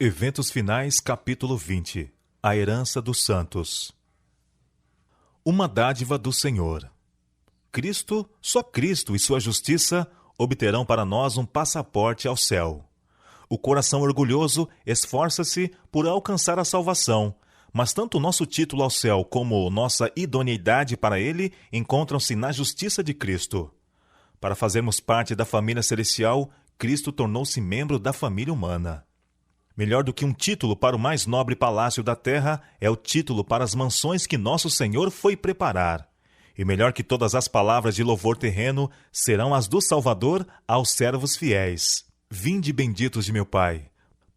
Eventos Finais, capítulo 20. A herança dos santos. Uma dádiva do Senhor. Cristo, só Cristo e sua justiça obterão para nós um passaporte ao céu. O coração orgulhoso esforça-se por alcançar a salvação, mas tanto nosso título ao céu como nossa idoneidade para ele encontram-se na justiça de Cristo. Para fazermos parte da família celestial, Cristo tornou-se membro da família humana. Melhor do que um título para o mais nobre palácio da terra é o título para as mansões que nosso Senhor foi preparar. E melhor que todas as palavras de louvor terreno serão as do Salvador aos servos fiéis. Vinde benditos de meu Pai.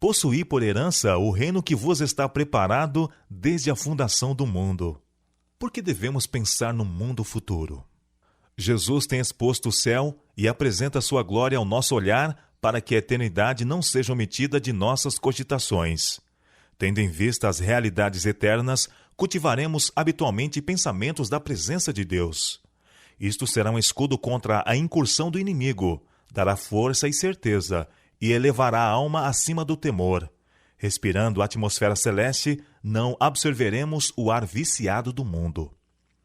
Possuí por herança o reino que vos está preparado desde a fundação do mundo. Por que devemos pensar no mundo futuro? Jesus tem exposto o céu e apresenta sua glória ao nosso olhar para que a eternidade não seja omitida de nossas cogitações. Tendo em vista as realidades eternas, cultivaremos habitualmente pensamentos da presença de Deus. Isto será um escudo contra a incursão do inimigo, dará força e certeza, e elevará a alma acima do temor. Respirando a atmosfera celeste, não absorveremos o ar viciado do mundo.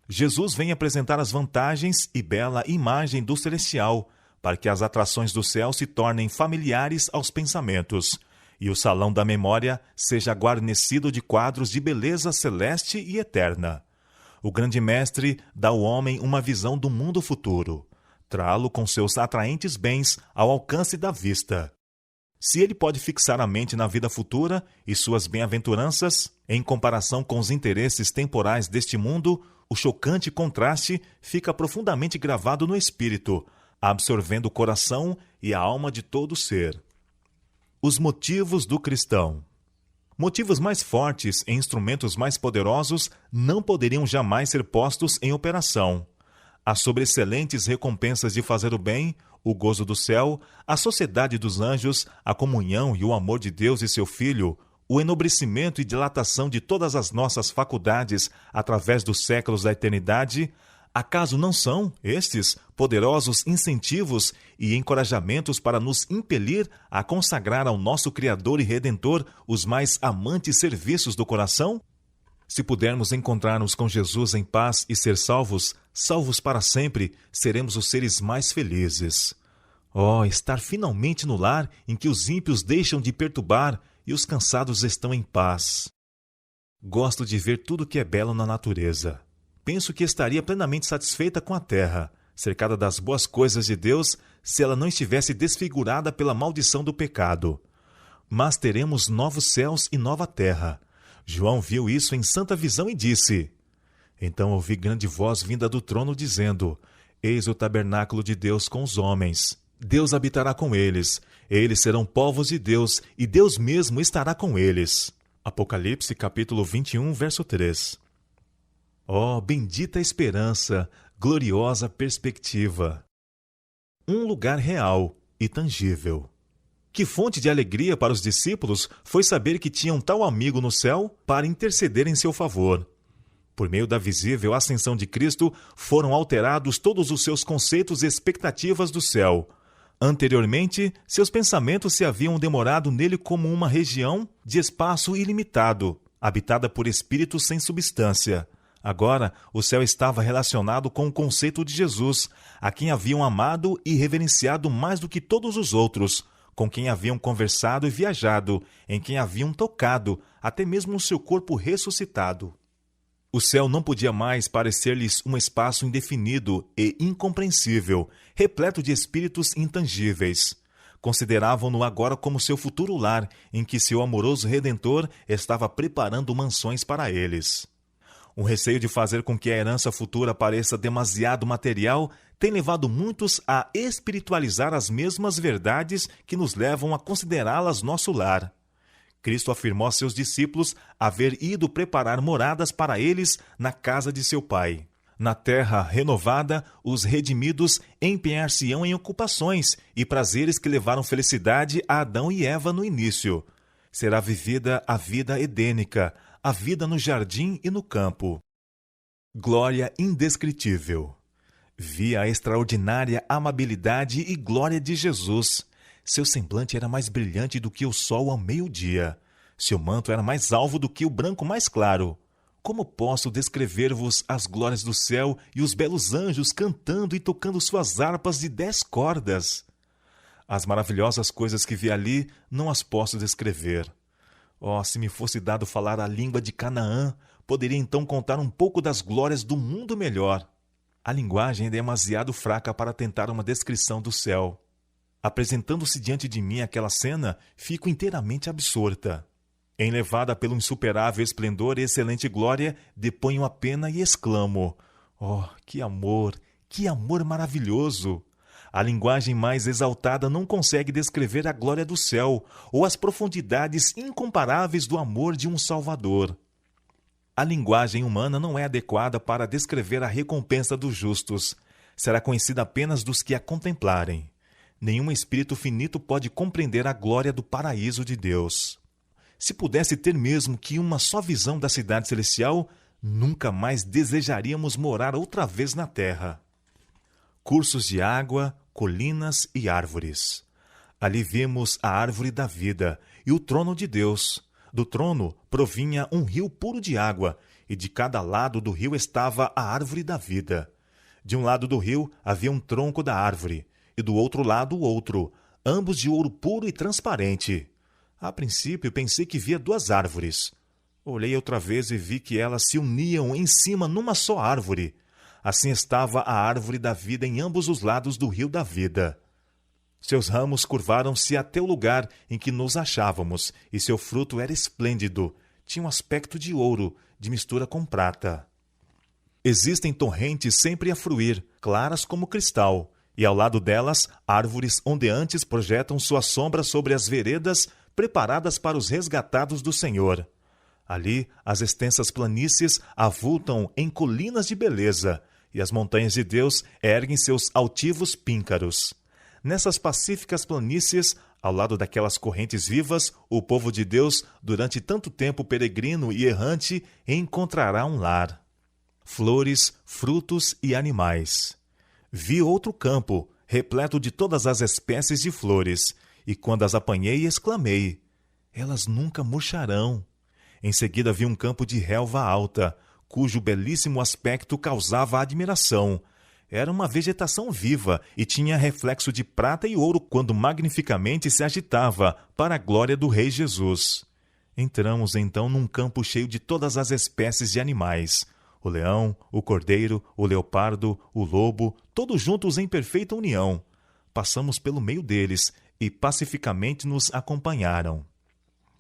Jesus vem apresentar as vantagens e bela imagem do celestial, para que as atrações do céu se tornem familiares aos pensamentos, e o salão da memória seja guarnecido de quadros de beleza celeste e eterna. O grande mestre dá ao homem uma visão do mundo futuro, trá-lo com seus atraentes bens ao alcance da vista. Se ele pode fixar a mente na vida futura e suas bem-aventuranças, em comparação com os interesses temporais deste mundo, o chocante contraste fica profundamente gravado no espírito, absorvendo o coração e a alma de todo ser. Os motivos do cristão. Motivos mais fortes e instrumentos mais poderosos não poderiam jamais ser postos em operação. As sobreexcelentes recompensas de fazer o bem, o gozo do céu, a sociedade dos anjos, a comunhão e o amor de Deus e seu Filho, o enobrecimento e dilatação de todas as nossas faculdades através dos séculos da eternidade, acaso não são estes poderosos incentivos e encorajamentos para nos impelir a consagrar ao nosso Criador e Redentor os mais amantes serviços do coração? Se pudermos encontrar-nos com Jesus em paz e ser salvos, salvos para sempre, seremos os seres mais felizes. Oh, estar finalmente no lar em que os ímpios deixam de perturbar e os cansados estão em paz. Gosto de ver tudo que é belo na natureza. Penso que estaria plenamente satisfeita com a terra, cercada das boas coisas de Deus, se ela não estivesse desfigurada pela maldição do pecado. Mas teremos novos céus e nova terra. João viu isso em santa visão e disse: Então ouvi grande voz vinda do trono dizendo: Eis o tabernáculo de Deus com os homens. Deus habitará com eles. Eles serão povos de Deus, e Deus mesmo estará com eles. Apocalipse capítulo 21, verso 3. Oh, bendita esperança, gloriosa perspectiva! Um lugar real e tangível. Que fonte de alegria para os discípulos foi saber que tinham tal amigo no céu para interceder em seu favor. Por meio da visível ascensão de Cristo, foram alterados todos os seus conceitos e expectativas do céu. Anteriormente, seus pensamentos se haviam demorado nele como uma região de espaço ilimitado, habitada por espíritos sem substância. Agora, o céu estava relacionado com o conceito de Jesus, a quem haviam amado e reverenciado mais do que todos os outros, com quem haviam conversado e viajado, em quem haviam tocado, até mesmo o seu corpo ressuscitado. O céu não podia mais parecer-lhes um espaço indefinido e incompreensível, repleto de espíritos intangíveis. Consideravam-no agora como seu futuro lar, em que seu amoroso Redentor estava preparando mansões para eles. O receio de fazer com que a herança futura pareça demasiado material tem levado muitos a espiritualizar as mesmas verdades que nos levam a considerá-las nosso lar. Cristo afirmou a seus discípulos haver ido preparar moradas para eles na casa de seu Pai. Na terra renovada, os redimidos empenhar-se-ão em ocupações e prazeres que levaram felicidade a Adão e Eva no início. Será vivida a vida edênica, a vida no jardim e no campo. Glória indescritível. Vi a extraordinária amabilidade e glória de Jesus. Seu semblante era mais brilhante do que o sol ao meio-dia. Seu manto era mais alvo do que o branco mais claro. Como posso descrever-vos as glórias do céu e os belos anjos cantando e tocando suas harpas de 10 cordas? As maravilhosas coisas que vi ali não as posso descrever. Oh, se me fosse dado falar a língua de Canaã, poderia então contar um pouco das glórias do mundo melhor. A linguagem é demasiado fraca para tentar uma descrição do céu. Apresentando-se diante de mim aquela cena, fico inteiramente absorta. Enlevada pelo insuperável esplendor e excelente glória, deponho a pena e exclamo: oh, que amor maravilhoso! A linguagem mais exaltada não consegue descrever a glória do céu ou as profundidades incomparáveis do amor de um Salvador. A linguagem humana não é adequada para descrever a recompensa dos justos. Será conhecida apenas dos que a contemplarem. Nenhum espírito finito pode compreender a glória do paraíso de Deus. Se pudesse ter mesmo que uma só visão da cidade celestial, nunca mais desejaríamos morar outra vez na terra. Cursos de água, colinas e árvores. Ali vimos a árvore da vida e o trono de Deus. Do trono provinha um rio puro de água, e de cada lado do rio estava a árvore da vida. De um lado do rio havia um tronco da árvore, e do outro lado o outro, ambos de ouro puro e transparente. A princípio pensei que via 2 árvores. Olhei outra vez e vi que elas se uniam em cima numa só árvore. Assim estava a árvore da vida em ambos os lados do rio da vida. Seus ramos curvaram-se até o lugar em que nos achávamos, e seu fruto era esplêndido, tinha um aspecto de ouro, de mistura com prata. Existem torrentes sempre a fruir, claras como cristal, e ao lado delas, árvores ondeantes projetam sua sombra sobre as veredas preparadas para os resgatados do Senhor. Ali, as extensas planícies avultam em colinas de beleza, e as montanhas de Deus erguem seus altivos píncaros. Nessas pacíficas planícies, ao lado daquelas correntes vivas, o povo de Deus, durante tanto tempo peregrino e errante, encontrará um lar. Flores, frutos e animais. Vi outro campo, repleto de todas as espécies de flores, e quando as apanhei, exclamei: elas nunca murcharão. Em seguida vi um campo de relva alta, cujo belíssimo aspecto causava admiração. Era uma vegetação viva e tinha reflexo de prata e ouro quando magnificamente se agitava para a glória do Rei Jesus. Entramos então num campo cheio de todas as espécies de animais: o leão, o cordeiro, o leopardo, o lobo, todos juntos em perfeita união. Passamos pelo meio deles e pacificamente nos acompanharam.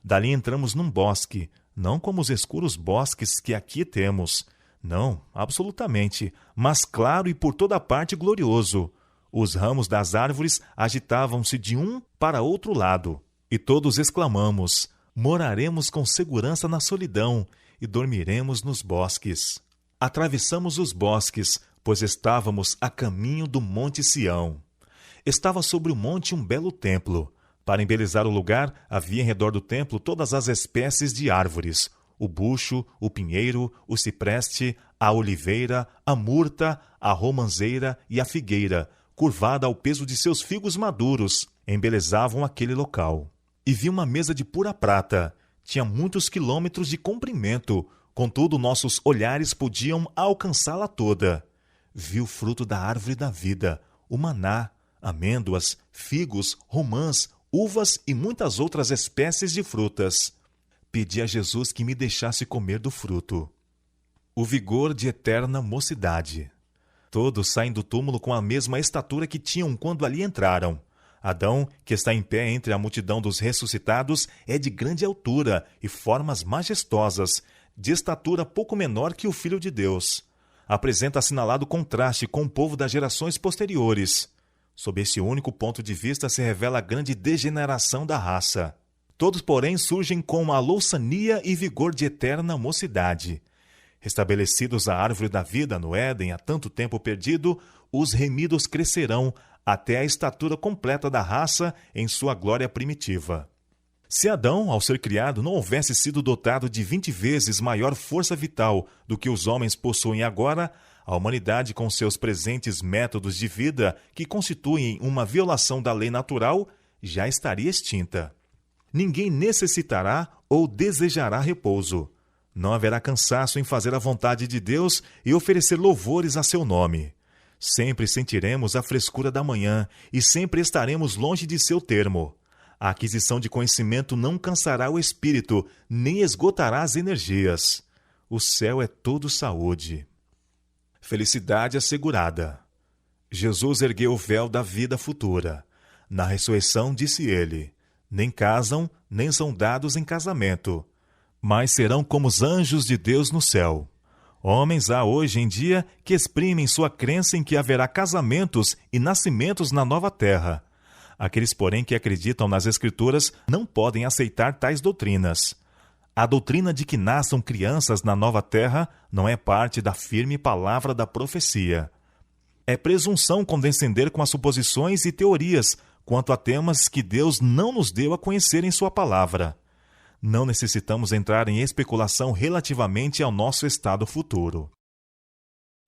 Dali entramos num bosque, não como os escuros bosques que aqui temos. Não, absolutamente, mas claro e por toda parte glorioso. Os ramos das árvores agitavam-se de um para outro lado, e todos exclamamos: moraremos com segurança na solidão e dormiremos nos bosques. Atravessamos os bosques, pois estávamos a caminho do Monte Sião. Estava sobre o monte um belo templo. Para embelezar o lugar, havia em redor do templo todas as espécies de árvores: o bucho, o pinheiro, o cipreste, a oliveira, a murta, a romanceira e a figueira, curvada ao peso de seus figos maduros, embelezavam aquele local. E vi uma mesa de pura prata. Tinha muitos quilômetros de comprimento, contudo nossos olhares podiam alcançá-la toda. Vi o fruto da árvore da vida, o maná, amêndoas, figos, romãs, uvas e muitas outras espécies de frutas. Pedi a Jesus que me deixasse comer do fruto. O vigor de eterna mocidade. Todos saem do túmulo com a mesma estatura que tinham quando ali entraram. Adão, que está em pé entre a multidão dos ressuscitados, é de grande altura e formas majestosas, de estatura pouco menor que o Filho de Deus. Apresenta assinalado contraste com o povo das gerações posteriores. Sob esse único ponto de vista se revela a grande degeneração da raça. Todos, porém, surgem com a louçania e vigor de eterna mocidade. Restabelecidos a árvore da vida no Éden há tanto tempo perdido, os remidos crescerão até a estatura completa da raça em sua glória primitiva. Se Adão, ao ser criado, não houvesse sido dotado de 20 vezes maior força vital do que os homens possuem agora, a humanidade, com seus presentes métodos de vida, que constituem uma violação da lei natural, já estaria extinta. Ninguém necessitará ou desejará repouso. Não haverá cansaço em fazer a vontade de Deus e oferecer louvores a seu nome. Sempre sentiremos a frescura da manhã e sempre estaremos longe de seu termo. A aquisição de conhecimento não cansará o espírito, nem esgotará as energias. O céu é todo saúde. Felicidade assegurada. Jesus ergueu o véu da vida futura. Na ressurreição, disse ele: nem casam, nem são dados em casamento, mas serão como os anjos de Deus no céu. Homens há hoje em dia que exprimem sua crença em que haverá casamentos e nascimentos na nova terra. Aqueles, porém, que acreditam nas Escrituras não podem aceitar tais doutrinas. A doutrina de que nasçam crianças na nova terra não é parte da firme palavra da profecia. É presunção condescender com as suposições e teorias quanto a temas que Deus não nos deu a conhecer em sua palavra. Não necessitamos entrar em especulação relativamente ao nosso estado futuro.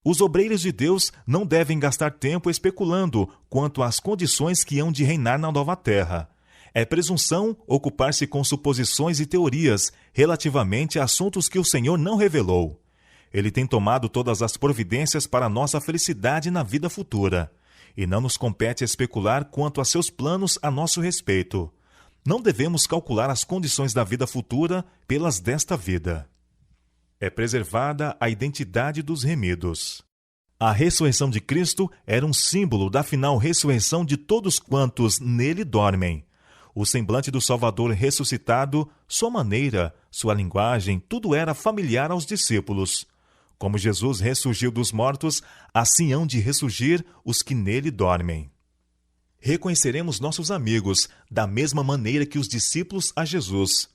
Os obreiros de Deus não devem gastar tempo especulando quanto às condições que hão de reinar na nova terra. É presunção ocupar-se com suposições e teorias relativamente a assuntos que o Senhor não revelou. Ele tem tomado todas as providências para nossa felicidade na vida futura, e não nos compete especular quanto a seus planos a nosso respeito. Não devemos calcular as condições da vida futura pelas desta vida. É preservada a identidade dos remidos. A ressurreição de Cristo era um símbolo da final ressurreição de todos quantos nele dormem. O semblante do Salvador ressuscitado, sua maneira, sua linguagem, tudo era familiar aos discípulos. Como Jesus ressurgiu dos mortos, assim hão de ressurgir os que nele dormem. Reconheceremos nossos amigos da mesma maneira que os discípulos a Jesus.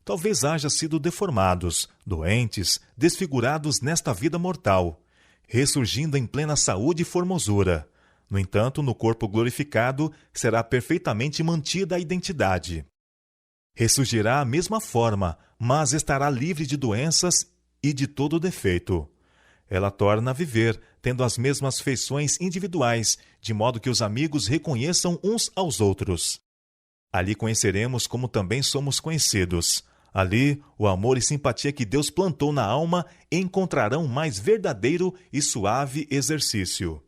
Talvez haja sido deformados, doentes, desfigurados nesta vida mortal, ressurgindo em plena saúde e formosura. No entanto, no corpo glorificado será perfeitamente mantida a identidade. Ressurgirá à mesma forma, mas estará livre de doenças e de todo defeito. Ela torna a viver, tendo as mesmas feições individuais, de modo que os amigos reconheçam uns aos outros. Ali conheceremos como também somos conhecidos. Ali, o amor e simpatia que Deus plantou na alma encontrarão mais verdadeiro e suave exercício.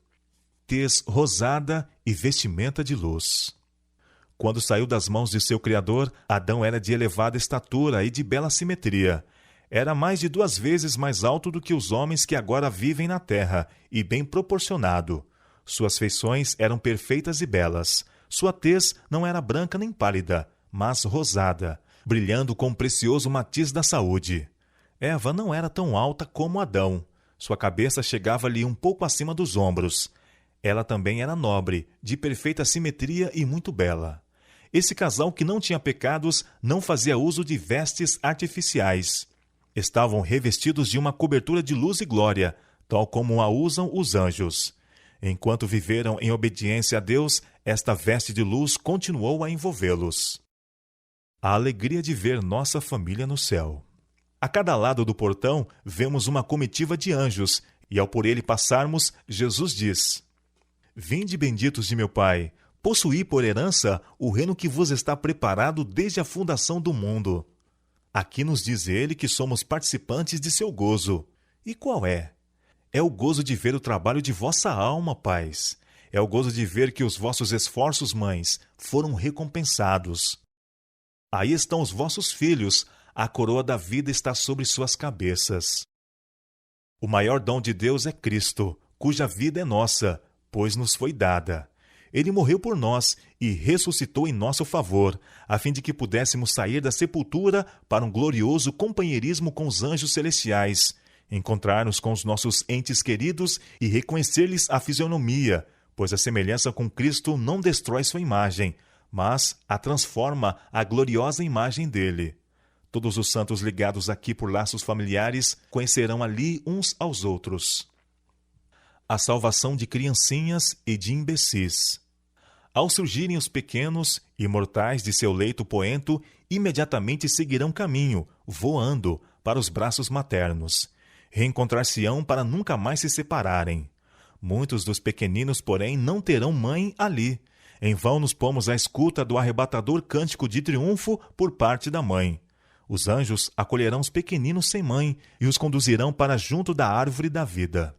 Tez rosada e vestimenta de luz. Quando saiu das mãos de seu Criador, Adão era de elevada estatura e de bela simetria. Era mais de 2 vezes mais alto do que os homens que agora vivem na terra, e bem proporcionado. Suas feições eram perfeitas e belas. Sua tez não era branca nem pálida, mas rosada, brilhando com o precioso matiz da saúde. Eva não era tão alta como Adão. Sua cabeça chegava-lhe um pouco acima dos ombros. Ela também era nobre, de perfeita simetria e muito bela. Esse casal que não tinha pecados não fazia uso de vestes artificiais. Estavam revestidos de uma cobertura de luz e glória, tal como a usam os anjos. Enquanto viveram em obediência a Deus, esta veste de luz continuou a envolvê-los. A alegria de ver nossa família no céu. A cada lado do portão, vemos uma comitiva de anjos, e ao por ele passarmos, Jesus diz: Vinde, benditos de meu Pai, possuí por herança o reino que vos está preparado desde a fundação do mundo. Aqui nos diz ele que somos participantes de seu gozo. E qual é? É o gozo de ver o trabalho de vossa alma, pais. É o gozo de ver que os vossos esforços, mães, foram recompensados. Aí estão os vossos filhos, a coroa da vida está sobre suas cabeças. O maior dom de Deus é Cristo, cuja vida é nossa, pois nos foi dada. Ele morreu por nós e ressuscitou em nosso favor, a fim de que pudéssemos sair da sepultura para um glorioso companheirismo com os anjos celestiais, encontrar-nos com os nossos entes queridos e reconhecer-lhes a fisionomia, pois a semelhança com Cristo não destrói sua imagem, mas a transforma à gloriosa imagem dele. Todos os santos ligados aqui por laços familiares conhecerão ali uns aos outros. A salvação de criancinhas e de imbecis. Ao surgirem os pequenos, imortais de seu leito poento, imediatamente seguirão caminho, voando, para os braços maternos. Reencontrar-se-ão para nunca mais se separarem. Muitos dos pequeninos, porém, não terão mãe ali. Em vão nos pomos à escuta do arrebatador cântico de triunfo por parte da mãe. Os anjos acolherão os pequeninos sem mãe e os conduzirão para junto da árvore da vida.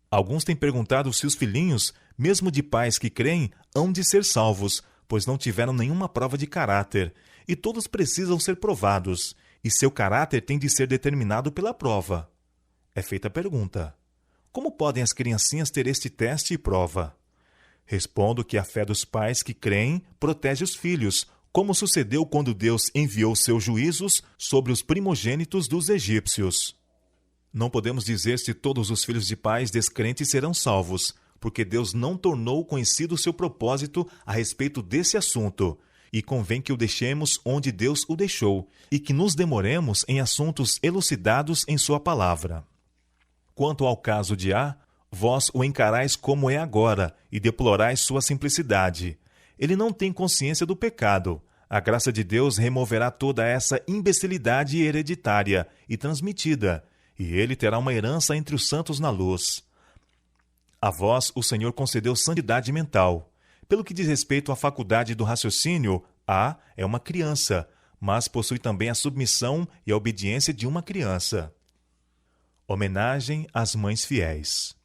Alguns têm perguntado se os filhinhos, mesmo de pais que creem, hão de ser salvos, pois não tiveram nenhuma prova de caráter, e todos precisam ser provados, e seu caráter tem de ser determinado pela prova. É feita a pergunta: como podem as criancinhas ter este teste e prova? Respondo que a fé dos pais que creem protege os filhos, como sucedeu quando Deus enviou seus juízos sobre os primogênitos dos egípcios. Não podemos dizer se todos os filhos de pais descrentes serão salvos, porque Deus não tornou conhecido o seu propósito a respeito desse assunto, e convém que o deixemos onde Deus o deixou, e que nos demoremos em assuntos elucidados em sua palavra. Quanto ao caso de A, vós o encarais como é agora, e deplorais sua simplicidade. Ele não tem consciência do pecado. A graça de Deus removerá toda essa imbecilidade hereditária e transmitida, e ele terá uma herança entre os santos na luz. A vós o Senhor concedeu santidade mental. Pelo que diz respeito à faculdade do raciocínio, A é uma criança, mas possui também a submissão e a obediência de uma criança. Homenagem às mães fiéis.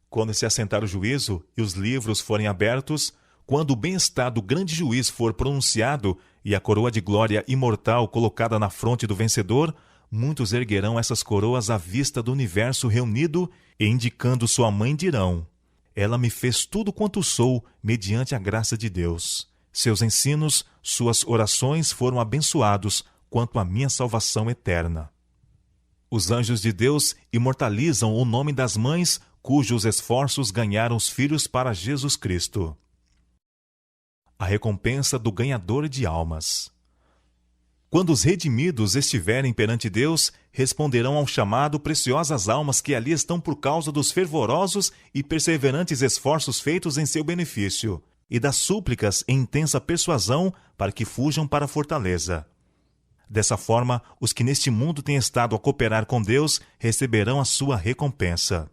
Quando se assentar o juízo e os livros forem abertos, quando o bem-estar do grande juiz for pronunciado e a coroa de glória imortal colocada na fronte do vencedor, muitos erguerão essas coroas à vista do universo reunido e, indicando sua mãe, dirão: ela me fez tudo quanto sou, mediante a graça de Deus. Seus ensinos, suas orações foram abençoados quanto à minha salvação eterna. Os anjos de Deus imortalizam o nome das mães cujos esforços ganharam os filhos para Jesus Cristo. A recompensa do ganhador de almas. Quando os redimidos estiverem perante Deus, responderão ao chamado preciosas almas que ali estão por causa dos fervorosos e perseverantes esforços feitos em seu benefício, e das súplicas em intensa persuasão para que fujam para a fortaleza. Dessa forma, os que neste mundo têm estado a cooperar com Deus receberão a sua recompensa.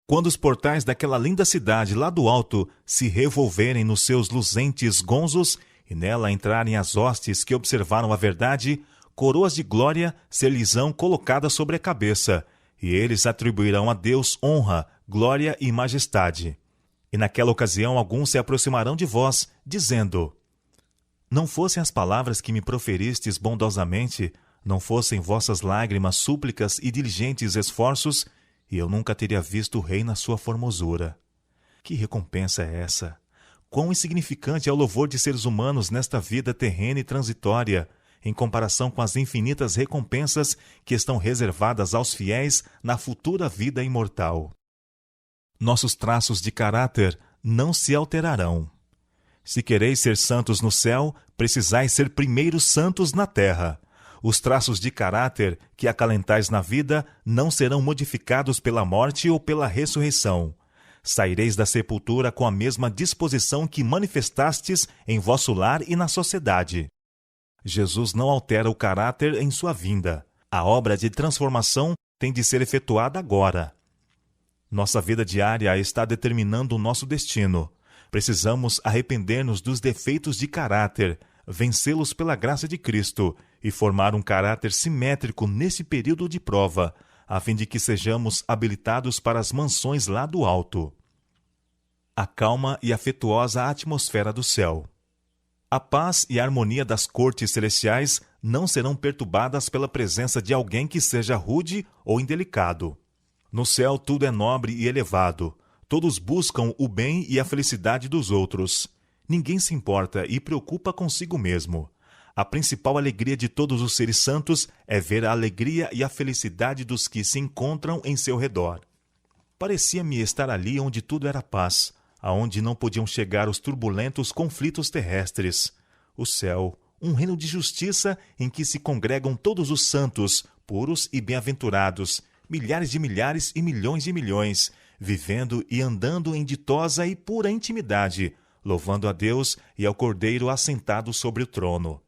Quando os portais daquela linda cidade lá do alto se revolverem nos seus luzentes gonzos e nela entrarem as hostes que observaram a verdade, coroas de glória ser-lhes-ão colocadas sobre a cabeça, e eles atribuirão a Deus honra, glória e majestade. E naquela ocasião alguns se aproximarão de vós, dizendo: não fossem as palavras que me proferistes bondosamente, não fossem vossas lágrimas, súplicas e diligentes esforços, e eu nunca teria visto o rei na sua formosura. Que recompensa é essa? Quão insignificante é o louvor de seres humanos nesta vida terrena e transitória, em comparação com as infinitas recompensas que estão reservadas aos fiéis na futura vida imortal. Nossos traços de caráter não se alterarão. Se quereis ser santos no céu, precisais ser primeiro santos na terra. Os traços de caráter que acalentais na vida não serão modificados pela morte ou pela ressurreição. Saireis da sepultura com a mesma disposição que manifestastes em vosso lar e na sociedade. Jesus não altera o caráter em sua vinda. A obra de transformação tem de ser efetuada agora. Nossa vida diária está determinando o nosso destino. Precisamos arrepender-nos dos defeitos de caráter, vencê-los pela graça de Cristo e formar um caráter simétrico nesse período de prova, a fim de que sejamos habilitados para as mansões lá do alto. A calma e afetuosa atmosfera do céu. A paz e a harmonia das cortes celestiais não serão perturbadas pela presença de alguém que seja rude ou indelicado. No céu tudo é nobre e elevado. Todos buscam o bem e a felicidade dos outros. Ninguém se importa e preocupa consigo mesmo. A principal alegria de todos os seres santos é ver a alegria e a felicidade dos que se encontram em seu redor. Parecia-me estar ali onde tudo era paz, aonde não podiam chegar os turbulentos conflitos terrestres. O céu, um reino de justiça em que se congregam todos os santos, puros e bem-aventurados, milhares de milhares e milhões de milhões, vivendo e andando em ditosa e pura intimidade, louvando a Deus e ao Cordeiro assentado sobre o trono.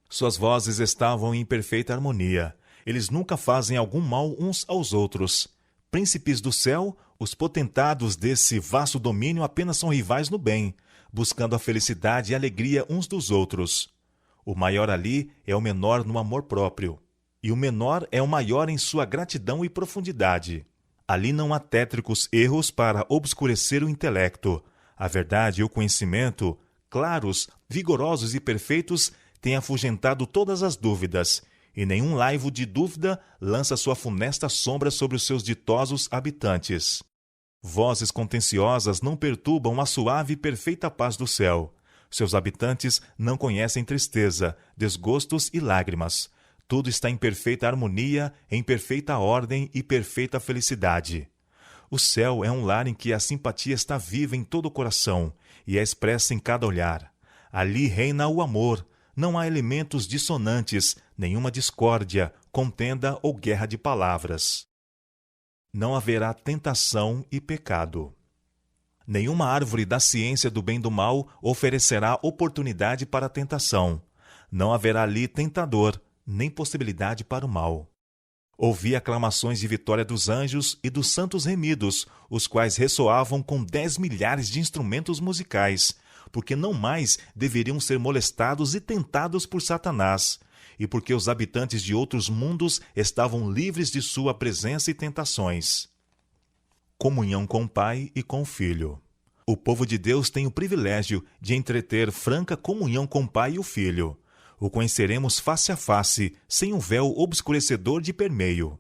Suas vozes estavam em perfeita harmonia. Eles nunca fazem algum mal uns aos outros. Príncipes do céu, os potentados desse vasto domínio apenas são rivais no bem, buscando a felicidade e a alegria uns dos outros. O maior ali é o menor no amor próprio, e o menor é o maior em sua gratidão e profundidade. Ali não há tétricos erros para obscurecer o intelecto. A verdade e o conhecimento, claros, vigorosos e perfeitos, têm afugentado todas as dúvidas, e nenhum laivo de dúvida lança sua funesta sombra sobre os seus ditosos habitantes. Vozes contenciosas não perturbam a suave e perfeita paz do céu. Seus habitantes não conhecem tristeza, desgostos e lágrimas. Tudo está em perfeita harmonia, em perfeita ordem e perfeita felicidade. O céu é um lar em que a simpatia está viva em todo o coração e é expressa em cada olhar. Ali reina o amor. Não há elementos dissonantes, nenhuma discórdia, contenda ou guerra de palavras. Não haverá tentação e pecado. Nenhuma árvore da ciência do bem e do mal oferecerá oportunidade para a tentação. Não haverá ali tentador, nem possibilidade para o mal. Ouvi aclamações de vitória dos anjos e dos santos remidos, os quais ressoavam com 10 milhares de instrumentos musicais, porque não mais deveriam ser molestados e tentados por Satanás, e porque os habitantes de outros mundos estavam livres de sua presença e tentações. Comunhão com o Pai e com o Filho. O povo de Deus tem o privilégio de entreter franca comunhão com o Pai e o Filho. O conheceremos face a face, sem um véu obscurecedor de permeio.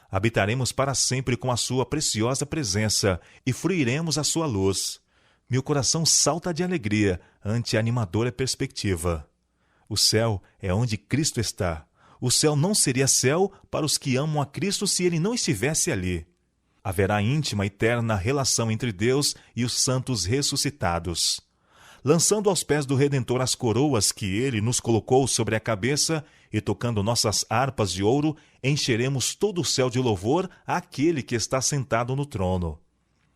Habitaremos para sempre com a sua preciosa presença e fruiremos a sua luz. Meu coração salta de alegria ante a animadora perspectiva. O céu é onde Cristo está. O céu não seria céu para os que amam a Cristo se ele não estivesse ali. Haverá íntima e eterna relação entre Deus e os santos ressuscitados. Lançando aos pés do Redentor as coroas que ele nos colocou sobre a cabeça e tocando nossas harpas de ouro, encheremos todo o céu de louvor àquele que está sentado no trono.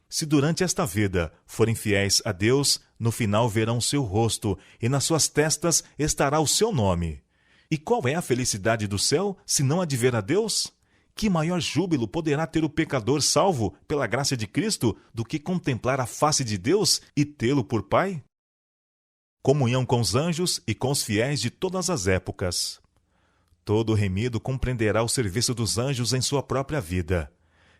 Se durante esta vida forem fiéis a Deus, no final verão seu rosto e nas suas testas estará o seu nome. E qual é a felicidade do céu, se não a de ver a Deus? Que maior júbilo poderá ter o pecador salvo pela graça de Cristo do que contemplar a face de Deus e tê-lo por Pai? Comunhão com os anjos e com os fiéis de todas as épocas. Todo remido compreenderá o serviço dos anjos em sua própria vida.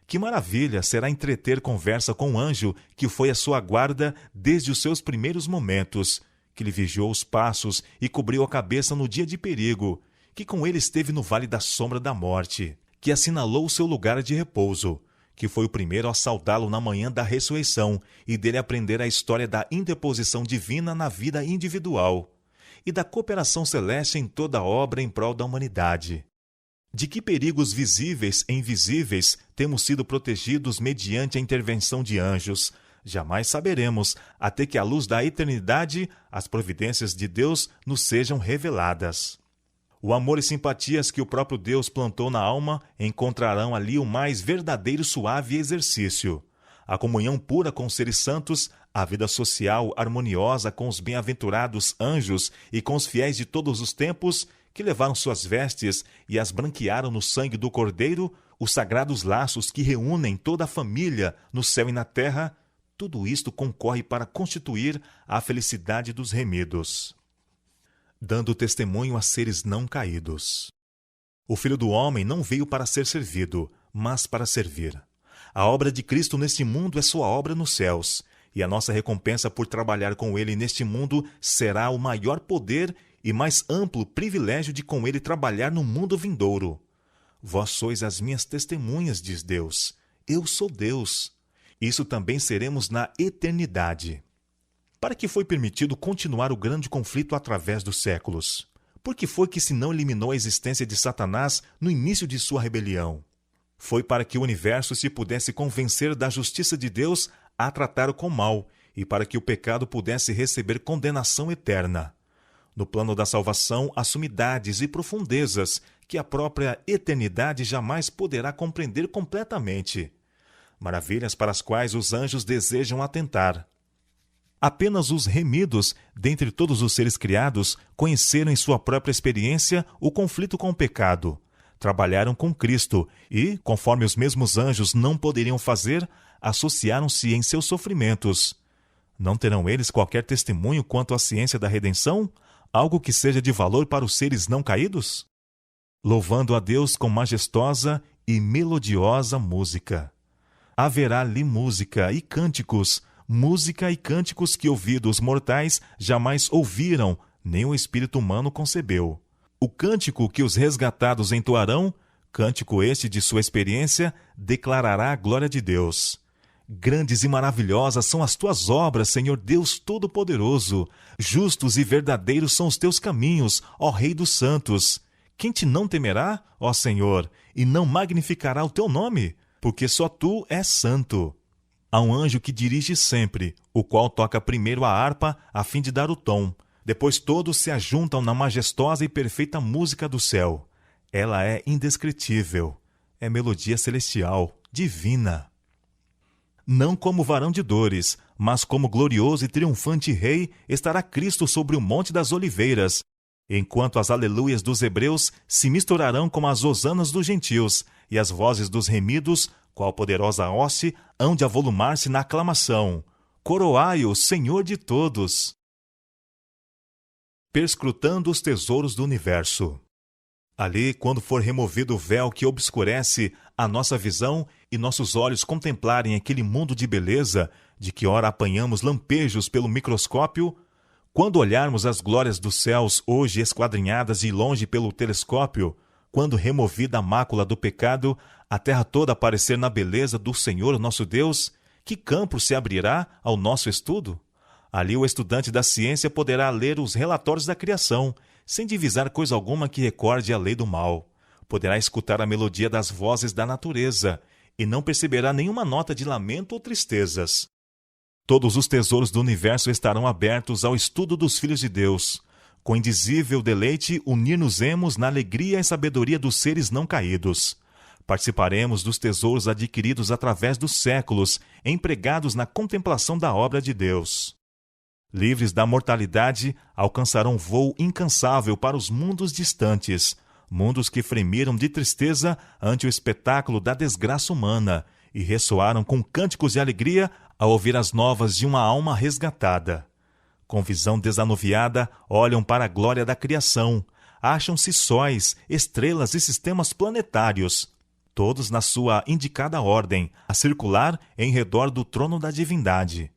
Que maravilha será entreter conversa com um anjo que foi a sua guarda desde os seus primeiros momentos, que lhe vigiou os passos e cobriu a cabeça no dia de perigo, que com ele esteve no vale da sombra da morte, que assinalou o seu lugar de repouso, que foi o primeiro a saudá-lo na manhã da ressurreição e dele aprender a história da interposição divina na vida individual e da cooperação celeste em toda a obra em prol da humanidade. De que perigos visíveis e invisíveis temos sido protegidos mediante a intervenção de anjos, jamais saberemos, até que à luz da eternidade as providências de Deus nos sejam reveladas. O amor e simpatias que o próprio Deus plantou na alma encontrarão ali o mais verdadeiro suave exercício. A comunhão pura com os seres santos, a vida social harmoniosa com os bem-aventurados anjos e com os fiéis de todos os tempos, que levaram suas vestes e as branquearam no sangue do Cordeiro, os sagrados laços que reúnem toda a família no céu e na terra, tudo isto concorre para constituir a felicidade dos remidos. Dando testemunho a seres não caídos. O Filho do Homem não veio para ser servido, mas para servir. A obra de Cristo neste mundo é sua obra nos céus, e a nossa recompensa por trabalhar com ele neste mundo será o maior poder e mais amplo privilégio de com ele trabalhar no mundo vindouro. Vós sois as minhas testemunhas, diz Deus. Eu sou Deus. Isso também seremos na eternidade. Para que foi permitido continuar o grande conflito através dos séculos? Por que foi que se não eliminou a existência de Satanás no início de sua rebelião? Foi para que o universo se pudesse convencer da justiça de Deus a tratá-lo com mal e para que o pecado pudesse receber condenação eterna. No plano da salvação, há sumidades e profundezas que a própria eternidade jamais poderá compreender completamente. Maravilhas para as quais os anjos desejam atentar. Apenas os remidos, dentre todos os seres criados, conheceram em sua própria experiência o conflito com o pecado. trabalharam com Cristo e, conforme os mesmos anjos não poderiam fazer, associaram-se em seus sofrimentos. Não terão eles qualquer testemunho quanto à ciência da redenção? Algo que seja de valor para os seres não caídos? Louvando a Deus com majestosa e melodiosa música. Haverá ali música e cânticos que ouvidos mortais jamais ouviram, nem o espírito humano concebeu. O cântico que os resgatados entoarão, cântico este de sua experiência, declarará a glória de Deus. Grandes e maravilhosas são as tuas obras, Senhor Deus Todo-Poderoso. Justos e verdadeiros são os teus caminhos, ó Rei dos Santos. Quem te não temerá, ó Senhor, e não magnificará o teu nome? Porque só tu és santo. Há um anjo que dirige sempre, o qual toca primeiro a harpa a fim de dar o tom. Depois todos se ajuntam na majestosa e perfeita música do céu. Ela é indescritível. É melodia celestial, divina. Não como varão de dores, mas como glorioso e triunfante rei, estará Cristo sobre o Monte das Oliveiras, enquanto as aleluias dos hebreus se misturarão com as hosanas dos gentios, e as vozes dos remidos, qual poderosa hoste, hão de avolumar-se na aclamação. Coroai-o, Senhor de todos! Perscrutando os tesouros do universo. Ali, quando for removido o véu que obscurece a nossa visão e nossos olhos contemplarem aquele mundo de beleza, de que ora apanhamos lampejos pelo microscópio, quando olharmos as glórias dos céus hoje esquadrinhadas de longe pelo telescópio, quando removida a mácula do pecado, a terra toda aparecer na beleza do Senhor nosso Deus, que campo se abrirá ao nosso estudo? Ali o estudante da ciência poderá ler os relatórios da criação, sem divisar coisa alguma que recorde a lei do mal. Poderá escutar a melodia das vozes da natureza, e não perceberá nenhuma nota de lamento ou tristezas. Todos os tesouros do universo estarão abertos ao estudo dos filhos de Deus. Com indizível deleite, unir-nos-emos na alegria e sabedoria dos seres não caídos. Participaremos dos tesouros adquiridos através dos séculos, empregados na contemplação da obra de Deus. Livres da mortalidade, alcançarão voo incansável para os mundos distantes, mundos que fremiram de tristeza ante o espetáculo da desgraça humana e ressoaram com cânticos de alegria ao ouvir as novas de uma alma resgatada. Com visão desanuviada, olham para a glória da criação, acham-se sóis, estrelas e sistemas planetários, todos na sua indicada ordem, a circular em redor do trono da divindade.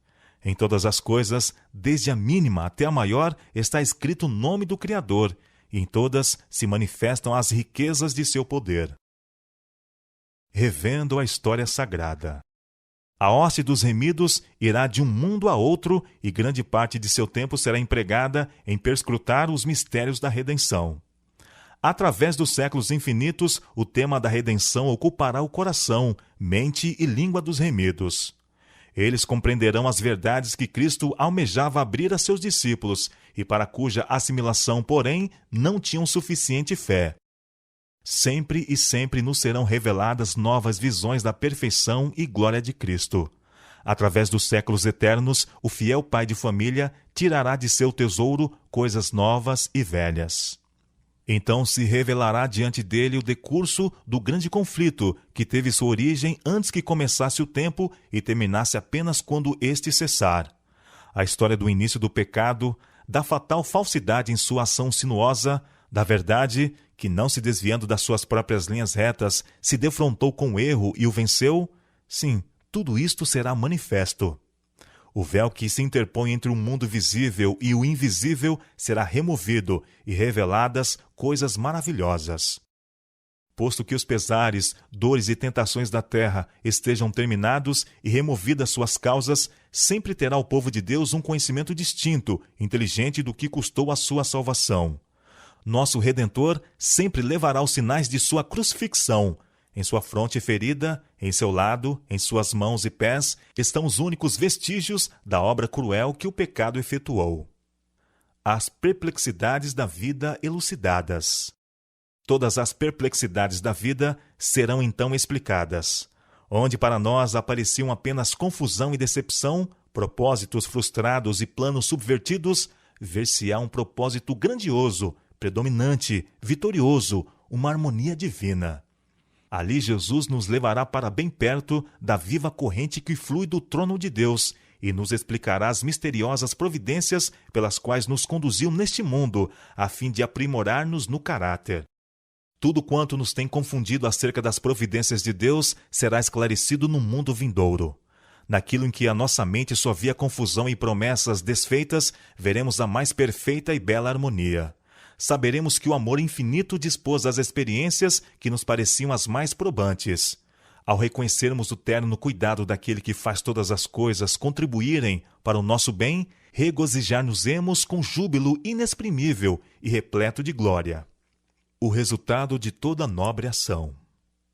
Em todas as coisas, desde a mínima até a maior, está escrito o nome do Criador, e em todas se manifestam as riquezas de seu poder. Revendo a história sagrada. A hoste dos remidos irá de um mundo a outro, e grande parte de seu tempo será empregada em perscrutar os mistérios da redenção. Através dos séculos infinitos, o tema da redenção ocupará o coração, mente e língua dos remidos. Eles compreenderão as verdades que Cristo almejava abrir a seus discípulos e para cuja assimilação, porém, não tinham suficiente fé. Sempre e sempre nos serão reveladas novas visões da perfeição e glória de Cristo. Através dos séculos eternos, o fiel pai de família tirará de seu tesouro coisas novas e velhas. Então se revelará diante dele o decurso do grande conflito que teve sua origem antes que começasse o tempo e terminasse apenas quando este cessar. A história do início do pecado, da fatal falsidade em sua ação sinuosa, da verdade que, não se desviando das suas próprias linhas retas, se defrontou com o erro e o venceu, sim, tudo isto será manifesto. O véu que se interpõe entre o mundo visível e o invisível será removido e reveladas coisas maravilhosas. Posto que os pesares, dores e tentações da terra estejam terminados e removidas suas causas, sempre terá o povo de Deus um conhecimento distinto, inteligente do que custou a sua salvação. Nosso Redentor sempre levará os sinais de sua crucifixão. Em sua fronte ferida, em seu lado, em suas mãos e pés, estão os únicos vestígios da obra cruel que o pecado efetuou. As perplexidades da vida elucidadas. Todas as perplexidades da vida serão então explicadas. Onde para nós apareciam apenas confusão e decepção, propósitos frustrados e planos subvertidos, ver-se-á um propósito grandioso, predominante, vitorioso, uma harmonia divina. Ali Jesus nos levará para bem perto da viva corrente que flui do trono de Deus e nos explicará as misteriosas providências pelas quais nos conduziu neste mundo, a fim de aprimorar-nos no caráter. Tudo quanto nos tem confundido acerca das providências de Deus será esclarecido no mundo vindouro. Naquilo em que a nossa mente só via confusão e promessas desfeitas, veremos a mais perfeita e bela harmonia. Saberemos que o amor infinito dispôs as experiências que nos pareciam as mais probantes. Ao reconhecermos o terno cuidado daquele que faz todas as coisas contribuírem para o nosso bem, regozijar-nos-emos com júbilo inexprimível e repleto de glória. O resultado de toda nobre ação.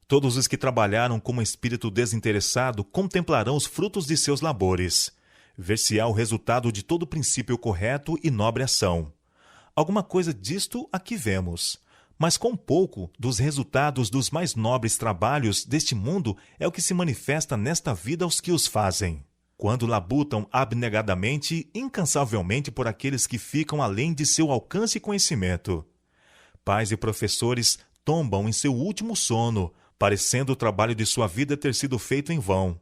Todos os que trabalharam com um espírito desinteressado contemplarão os frutos de seus labores. Ver-se-á o resultado de todo princípio correto e nobre ação. Alguma coisa disto aqui vemos, mas com pouco dos resultados dos mais nobres trabalhos deste mundo é o que se manifesta nesta vida aos que os fazem, quando labutam abnegadamente, incansavelmente por aqueles que ficam além de seu alcance e conhecimento. Pais e professores tombam em seu último sono, parecendo o trabalho de sua vida ter sido feito em vão.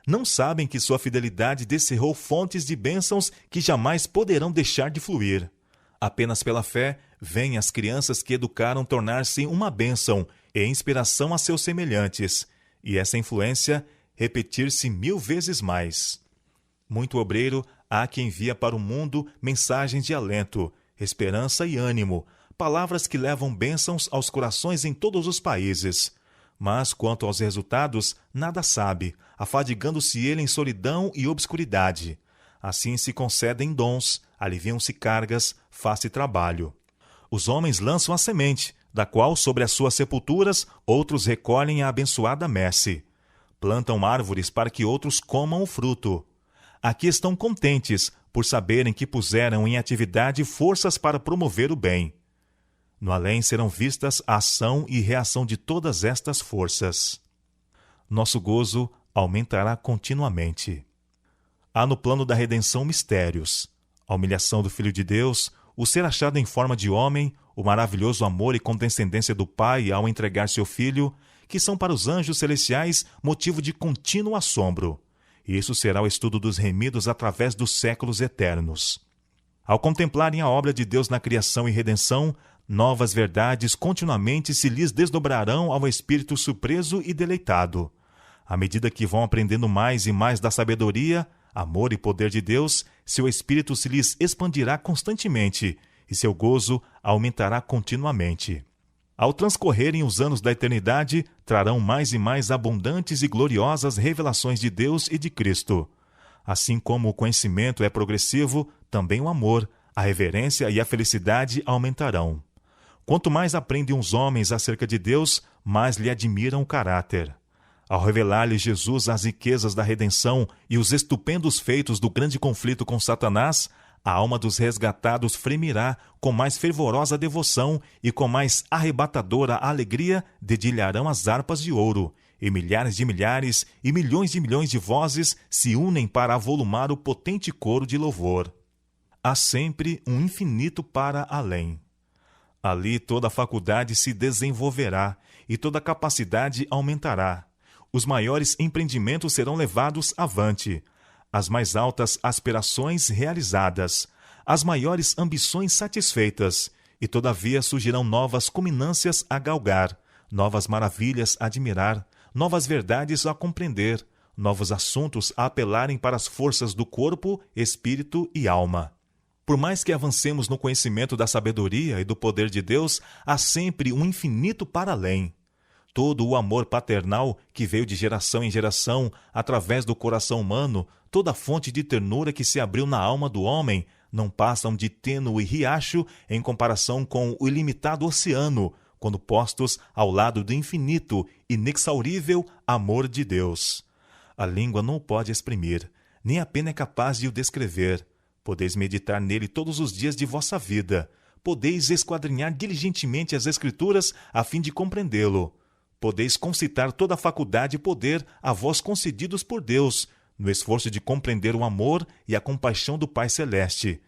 Não sabem que sua fidelidade descerrou fontes de bênçãos que jamais poderão deixar de fluir. Apenas pela fé, veem as crianças que educaram tornar-se uma bênção e inspiração a seus semelhantes, e essa influência repetir-se 1000 vezes mais. Muito obreiro há que envia para o mundo mensagens de alento, esperança e ânimo, palavras que levam bênçãos aos corações em todos os países. Mas, quanto aos resultados, nada sabe, afadigando-se ele em solidão e obscuridade. Assim se concedem dons, aliviam-se cargas, faz-se trabalho. Os homens lançam a semente, da qual, sobre as suas sepulturas, outros recolhem a abençoada messe. Plantam árvores para que outros comam o fruto. Aqui estão contentes, por saberem que puseram em atividade forças para promover o bem. No além serão vistas a ação e reação de todas estas forças. Nosso gozo aumentará continuamente. Há no plano da redenção mistérios: a humilhação do Filho de Deus, o ser achado em forma de homem, o maravilhoso amor e condescendência do Pai ao entregar seu Filho, que são para os anjos celestiais motivo de contínuo assombro. Isso será o estudo dos remidos através dos séculos eternos. Ao contemplarem a obra de Deus na criação e redenção, novas verdades continuamente se lhes desdobrarão ao espírito surpreso e deleitado. À medida que vão aprendendo mais e mais da sabedoria, amor e poder de Deus, seu espírito se lhes expandirá constantemente e seu gozo aumentará continuamente. Ao transcorrerem os anos da eternidade, trarão mais e mais abundantes e gloriosas revelações de Deus e de Cristo. Assim como o conhecimento é progressivo, também o amor, a reverência e a felicidade aumentarão. Quanto mais aprendem os homens acerca de Deus, mais lhe admiram o caráter. Ao revelar-lhe Jesus as riquezas da redenção e os estupendos feitos do grande conflito com Satanás, a alma dos resgatados fremirá com mais fervorosa devoção e com mais arrebatadora alegria dedilharão as harpas de ouro, e milhares de milhares e milhões de milhões de vozes se unem para avolumar o potente coro de louvor. Há sempre um infinito para além. Ali toda a faculdade se desenvolverá e toda a capacidade aumentará. Os maiores empreendimentos serão levados avante, as mais altas aspirações realizadas, as maiores ambições satisfeitas, e todavia surgirão novas culminâncias a galgar, novas maravilhas a admirar, novas verdades a compreender, novos assuntos a apelarem para as forças do corpo, espírito e alma. Por mais que avancemos no conhecimento da sabedoria e do poder de Deus, há sempre um infinito para além. Todo o amor paternal que veio de geração em geração, através do coração humano, toda a fonte de ternura que se abriu na alma do homem, não passam de tênue riacho em comparação com o ilimitado oceano, quando postos ao lado do infinito, inexaurível amor de Deus. A língua não o pode exprimir, nem a pena é capaz de o descrever. Podeis meditar nele todos os dias de vossa vida. Podeis esquadrinhar diligentemente as Escrituras a fim de compreendê-lo. Podeis concitar toda a faculdade e poder a vós concedidos por Deus, no esforço de compreender o amor e a compaixão do Pai Celeste,